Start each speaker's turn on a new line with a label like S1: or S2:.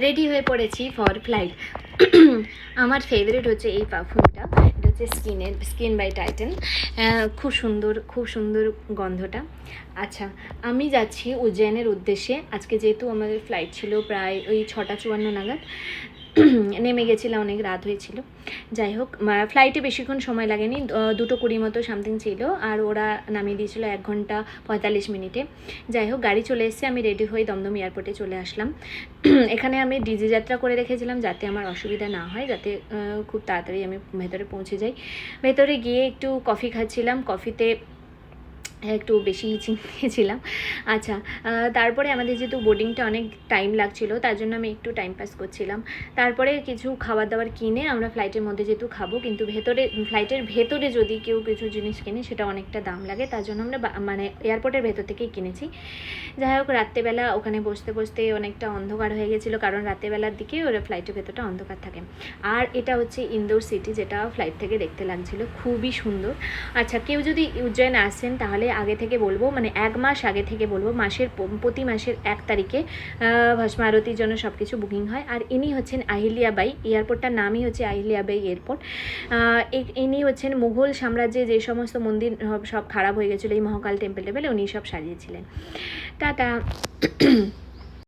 S1: Ready হয়ে পড়েছি for flight. আমার ফেভারিট হচ্ছে এই পারফিউমটা, এটা হচ্ছে স্কিন বাই টাইটান। খুব সুন্দর গন্ধটা। আচ্ছা, আমি যাচ্ছি উজ্জয়নের উদ্দেশ্যে। আজকে যেহেতু আমাদের ফ্লাইট ছিল প্রায় ওই 6:54 নাগাদ, নেমে গেছিলাম, অনেক রাত হয়েছিল। যাই হোক, ফ্লাইটে বেশিক্ষণ সময় লাগেনি, 2:20 মতো সামথিং ছিল, আর ওরা নামিয়ে দিয়েছিল 1 ঘন্টা 45 মিনিটে। যাই হোক, গাড়ি চলে এসেছে, আমি রেডি হয়ে দমদম এয়ারপোর্টে চলে আসলাম। এখানে আমি ডিজি যাত্রা করে রেখেছিলাম যাতে আমার অসুবিধা না হয়, যাতে খুব তাড়াতাড়ি আমি ভেতরে পৌঁছে যাই। ভেতরে গিয়ে একটু কফি খাচ্ছিলাম, কফিতে একটু বেশি চিনি দিয়েছিলাম। আচ্ছা, তারপরে আমাদের যেহেতু বোর্ডিংটা অনেক টাইম লাগছিলো, তার জন্য আমি একটু টাইম পাস করছিলাম। তারপরে কিছু খাবার দাবার কিনে আমরা ফ্লাইটের মধ্যে যেহেতু খাবো, কিন্তু ফ্লাইটের ভেতরে যদি কেউ কিছু জিনিস কিনে সেটা অনেকটা দাম লাগে, তার জন্য আমরা মানে এয়ারপোর্টের ভেতর থেকেই কিনেছি। যাই হোক, রাত্রেবেলা ওখানে বসতে বসতে অনেকটা অন্ধকার হয়ে গেছিলো, কারণ রাত্রেবেলার দিকে ওরা ফ্লাইটের ভেতরটা অন্ধকার থাকে। আর এটা হচ্ছে ইন্দোর সিটি, যেটা ফ্লাইট থেকে দেখতে লাগছিলো, খুবই সুন্দর। আচ্ছা, কেউ যদি উজ্জয়ন আসেন তাহলে আগে থেকে বলবো, মানে 1 মাস আগে থেকে বলবো, প্রতি মাসের 1 তারিখে ভস্ম আরতির জন্য সব কিছু বুকিং হয়। আর ইনি হচ্ছেন আহিলিয়াবাই, এয়ারপোর্টটার নামই হচ্ছে আহিলিয়াবাই এয়ারপোর্ট। ইনি হচ্ছেন মুঘল সাম্রাজ্যে যে সমস্ত মন্দির সব খারাপ হয়ে গেছিলো, এই মহাকাল টেম্পলে উনি সব সাজিয়েছিলেন। টাটা।